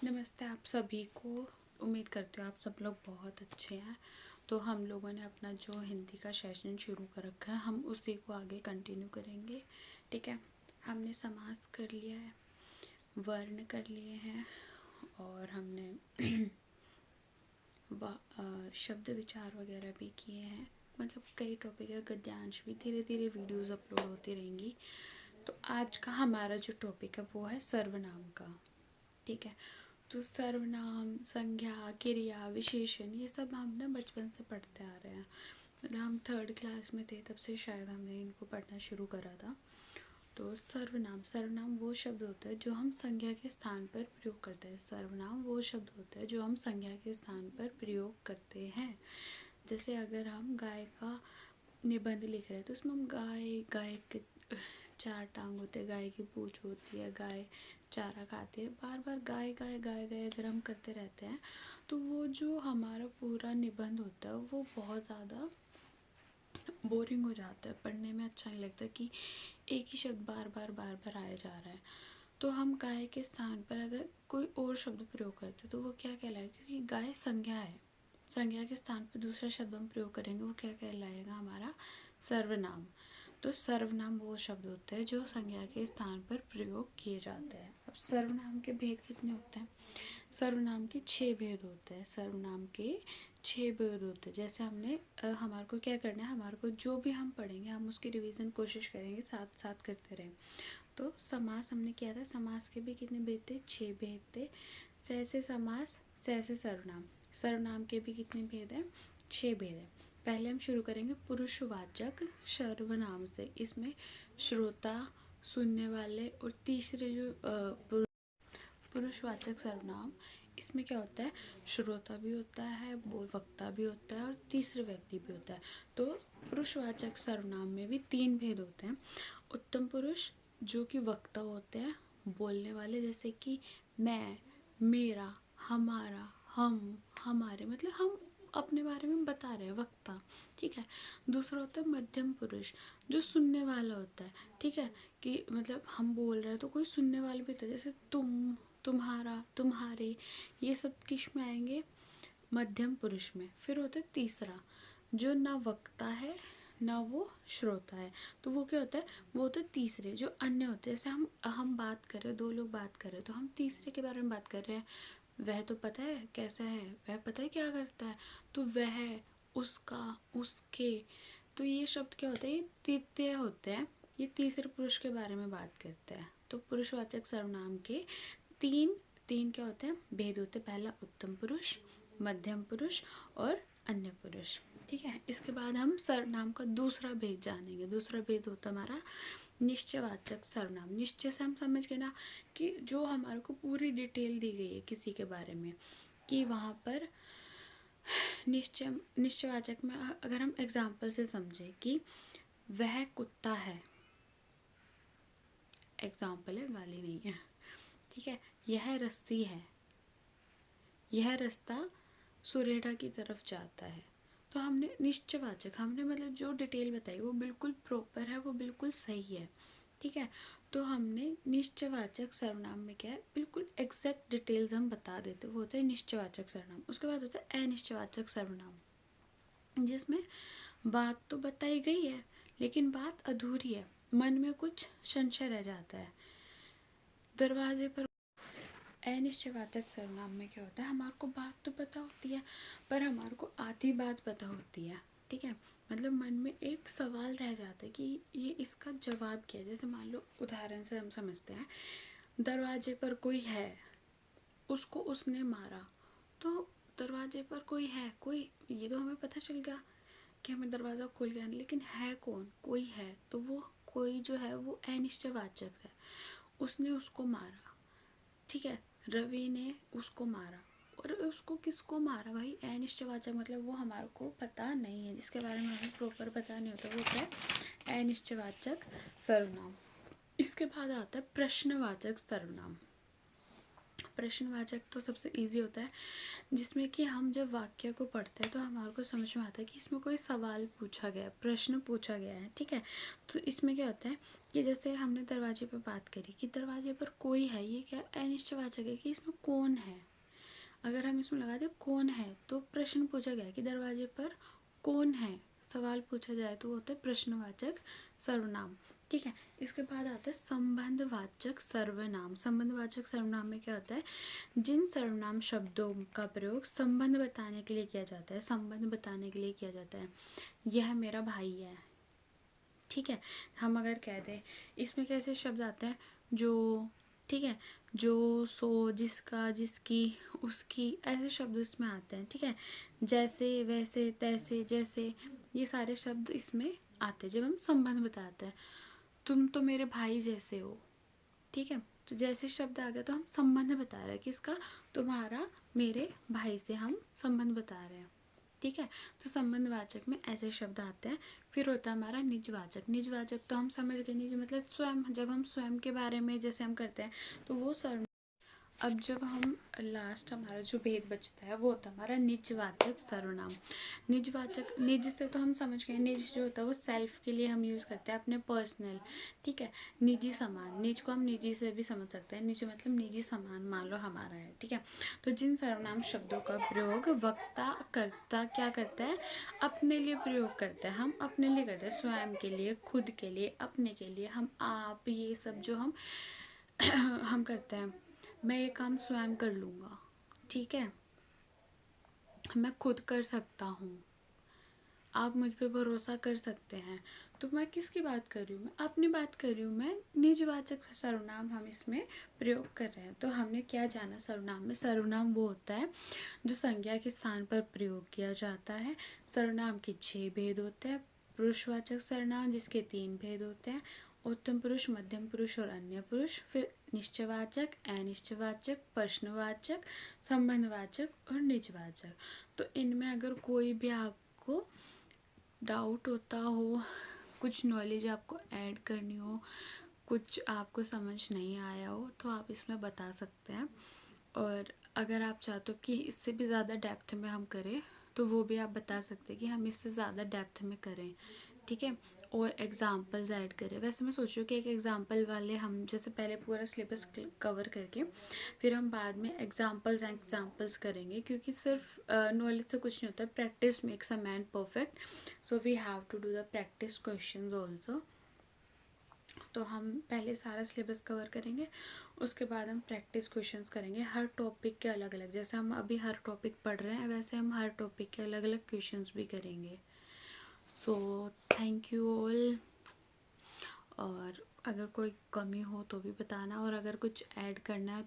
नमस्ते आप सभी को। उम्मीद करती हूँ आप सब लोग बहुत अच्छे हैं। तो हम लोगों ने अपना जो हिंदी का सेशन शुरू कर रखा है, हम उसी को आगे कंटिन्यू करेंगे। ठीक है, हमने समास कर लिया है, वर्ण कर लिए हैं और हमने शब्द विचार वगैरह भी किए हैं। मतलब कई टॉपिक है, गद्यांश भी धीरे धीरे वीडियोस अपलोड होती रहेंगी। तो आज का हमारा जो टॉपिक है वो है सर्वनाम का। ठीक है, तो सर्वनाम, संज्ञा, क्रिया, विशेषण, ये सब हम ना बचपन से पढ़ते आ रहे हैं। मतलब हम 3rd क्लास में थे तब से शायद हमने इनको पढ़ना शुरू करा था। तो सर्वनाम वो शब्द होता है जो हम संज्ञा के स्थान पर प्रयोग करते हैं। सर्वनाम वो शब्द होता है जो हम संज्ञा के स्थान पर प्रयोग करते हैं। जैसे अगर हम गाय का निबंध लिख रहे हैं तो उसमें हम गाय के 4 टांग होते हैं, गाय की पूंछ होती है, गाय चारा खाती है। बार बार गाय गाय गाय गाय अगर हम करते रहते हैं तो वो जो हमारा पूरा निबंध होता है वो बहुत ज़्यादा बोरिंग हो जाता है, पढ़ने में अच्छा नहीं लगता कि एक ही शब्द बार बार आया जा रहा है। तो हम गाय के स्थान पर अगर कोई और शब्द प्रयोग करते तो वो क्या कहलाएगा, क्योंकि गाय संज्ञा है, संज्ञा के स्थान पर दूसरा शब्द हम प्रयोग करेंगे वो क्या कहलाएगा, हमारा सर्वनाम। तो सर्वनाम वो शब्द होते हैं जो संज्ञा के स्थान पर प्रयोग किए जाते हैं। अब सर्वनाम के भेद कितने होते हैं? सर्वनाम के 6 भेद होते हैं। सर्वनाम के 6 भेद होते हैं। जैसे हमने हमारे को क्या करना है, हमारे को जो भी हम पढ़ेंगे हम उसकी रिवीजन कोशिश करेंगे, साथ साथ करते रहें। तो समास हमने किया था, समास के भी कितने भेद थे? 6 भेद थे। सहसे समास, सहसे सर्वनाम। सर्वनाम के भी कितने भेद हैं? 6 भेद हैं। पहले हम शुरू करेंगे पुरुषवाचक सर्वनाम से। इसमें श्रोता, सुनने वाले और तीसरे जो पुरुषवाचक सर्वनाम, इसमें क्या होता है, श्रोता भी होता है, वक्ता भी होता है और तीसरे व्यक्ति भी होता है। तो पुरुषवाचक सर्वनाम में भी 3 भेद होते हैं। उत्तम पुरुष जो कि वक्ता होते हैं, बोलने वाले, जैसे कि मैं, मेरा, हमारा, हम, हमारे, मतलब हम अपने बारे में बता रहे हैं, वक्ता। ठीक है। दूसरा होता है मध्यम पुरुष जो सुनने वाला होता है। ठीक है, कि मतलब हम बोल रहे हैं तो कोई सुनने वाला भी होता है, जैसे तुम, तुम्हारा, तुम्हारे, ये सब किस में आएंगे? मध्यम पुरुष में। फिर होता है तीसरा जो ना वक्ता है ना वो श्रोता है, तो वो क्या होता है, वो होता है तीसरे जो अन्य होते हैं। जैसे हम बात कर रहे हैं, 2 लोग बात कर रहे हैं तो हम तीसरे के बारे में बात कर रहे हैं। वह तो पता है कैसा है, वह पता है क्या करता है, तो वह, उसका, उसके। तो ये शब्द क्या होता है, ये तृतीय होते हैं, ये तीसरे पुरुष के बारे में बात करते हैं। तो पुरुषवाचक सर्वनाम के तीन तीन क्या होते हैं, भेद होते हैं। पहला उत्तम पुरुष, मध्यम पुरुष और अन्य पुरुष। ठीक है, इसके बाद हम सर्वनाम का दूसरा भेद जानेंगे। दूसरा भेद होता है हमारा निश्चयवाचक सर्वनाम। निश्चय से हम समझ गए ना कि जो हमारे को पूरी डिटेल दी गई है किसी के बारे में, कि वहाँ पर निश्चयवाचक में अगर हम एग्जाम्पल से समझे कि वह कुत्ता है, एग्जाम्पल है, गाली नहीं है। ठीक है, यह रस्सी है, यह रास्ता सुरेढ़ा की तरफ जाता है। तो हमने निश्चयवाचक, हमने मतलब जो डिटेल बताई वो बिल्कुल प्रॉपर है, वो बिल्कुल सही है। ठीक है, तो हमने निश्चयवाचक सर्वनाम में क्या है, बिल्कुल एग्जैक्ट डिटेल्स हम बता देते, वो होता है निश्चयवाचक सर्वनाम। उसके बाद होता है अनिश्चयवाचक सर्वनाम, जिसमें बात तो बताई गई है लेकिन बात अधूरी है, मन में कुछ संशय रह जाता है। दरवाजे पर अनिश्चयवाचक सर्वनाम में क्या होता है, हमारे को बात तो पता होती है पर हमारे को आधी बात पता होती है। ठीक है, मतलब मन में एक सवाल रह जाता है कि ये इसका जवाब क्या है। जैसे मान लो उदाहरण से हम समझते हैं, दरवाजे पर कोई है, उसको उसने मारा। तो दरवाजे पर कोई है, कोई, ये तो हमें पता चल गया कि हमें दरवाज़ा खुल गया, लेकिन है कौन, कोई है, तो वो कोई जो है वो अनिश्चयवाचक है। उसने उसको मारा, ठीक है, रवि ने उसको मारा, और उसको किसको मारा भाई, अनिश्चयवाचक, मतलब वो हमारे को पता नहीं है, जिसके बारे में हमें प्रॉपर पता नहीं होता, वो होता है अनिश्चयवाचक सर्वनाम। इसके बाद आता है प्रश्नवाचक सर्वनाम। प्रश्नवाचक तो सबसे इजी होता है, जिसमें कि हम जब वाक्य को पढ़ते हैं तो हमारे को समझ में आता है कि इसमें कोई सवाल पूछा गया है, प्रश्न पूछा गया है, ठीक है। तो इसमें क्या होता है कि जैसे हमने दरवाजे पर बात करी कि दरवाजे पर कोई है, ये क्या अनिश्चयवाचक है कि इसमें कौन है। अगर हम इसमें लगा दें कौन है तो प्रश्न पूछा गया कि दरवाजे पर कौन है, सवाल पूछा जाए तो वो होता है प्रश्नवाचक सर्वनाम, ठीक है। इसके बाद आता है संबंधवाचक सर्वनाम। संबंधवाचक सर्वनाम में क्या होता है, जिन सर्वनाम शब्दों का प्रयोग संबंध बताने के लिए किया जाता है, संबंध बताने के लिए किया जाता है। यह मेरा भाई है, ठीक है। हम अगर कह दें, इसमें कैसे शब्द आते हैं, जो, ठीक है, जो, सो, जिसका, जिसकी, उसकी, ऐसे शब्द इसमें आते हैं, ठीक है। जैसे, वैसे, तैसे, जैसे, ये सारे शब्द इसमें आते हैं जब हम संबंध बताते हैं। तुम तो मेरे भाई जैसे हो, ठीक है। तो जैसे शब्द आ गया तो हम संबंध बता रहे हैं किसका, तुम्हारा मेरे भाई से हम संबंध बता रहे हैं, ठीक है। तो संबंधवाचक में ऐसे शब्द आते हैं। फिर होता है हमारा निजवाचक। निजवाचक तो हम समझ गए, निज मतलब स्वयं, जब हम स्वयं के बारे में जैसे हम करते हैं तो वो सर्व। अब जब हम लास्ट हमारा जो भेद बचता है वो होता है हमारा निजवाचक सर्वनाम। निजवाचक, निज से तो हम समझ गए, निज जो होता है वो सेल्फ के लिए हम यूज़ करते हैं, अपने पर्सनल, ठीक है। निजी सामान, निज को हम निजी से भी समझ सकते हैं, निज मतलब निजी सामान मान लो हमारा है, ठीक है। तो जिन सर्वनाम शब्दों का प्रयोग वक्ता कर्ता क्या करता है, अपने लिए प्रयोग करता है, हम अपने लिए करते हैं, स्वयं के लिए, खुद के लिए, अपने के लिए, हम, आप, ये सब जो हम हम करते हैं। मैं ये काम स्वयं कर लूँगा, ठीक है, मैं खुद कर सकता हूँ, आप मुझ पे भरोसा कर सकते हैं। तो मैं किसकी बात कर रही हूँ, मैं अपनी बात कर रही हूँ, मैं निजवाचक सर्वनाम हम इसमें प्रयोग कर रहे हैं। तो हमने क्या जाना सर्वनाम में, सर्वनाम वो होता है जो संज्ञा के स्थान पर प्रयोग किया जाता है। सर्वनाम के 6 भेद होते हैं। पुरुषवाचक सर्वनाम जिसके 3 भेद होते हैं, उत्तम पुरुष, मध्यम पुरुष और अन्य पुरुष। फिर निश्चयवाचक, अनिश्चयवाचक, प्रश्नवाचक, संबंधवाचक और निजवाचक। तो इनमें अगर कोई भी आपको डाउट होता हो, कुछ नॉलेज आपको ऐड करनी हो, कुछ आपको समझ नहीं आया हो तो आप इसमें बता सकते हैं। और अगर आप चाहते हो कि इससे भी ज़्यादा डेप्थ में हम करें तो वो भी आप बता सकते हैं कि हम इससे ज़्यादा डेप्थ में करें, ठीक है। और एग्ज़ाम्पल्स ऐड करें। वैसे मैं सोच रही हूँ कि एक एग्ज़ाम्पल वाले हम जैसे पहले पूरा सिलेबस कवर करके फिर हम बाद में एग्ज़ाम्पल्स करेंगे, क्योंकि सिर्फ नॉलेज से कुछ नहीं होता, practice makes a man perfect, so we have to do the practice questions also. तो हम पहले सारा सिलेबस कवर करेंगे, उसके बाद हम प्रैक्टिस क्वेश्चंस करेंगे हर टॉपिक के अलग अलग। जैसे हम अभी हर टॉपिक पढ़ रहे हैं वैसे हम हर टॉपिक के अलग अलग क्वेश्चंस भी करेंगे। So thank you all. और अगर कोई कमी हो तो भी बताना, और अगर कुछ ऐड करना है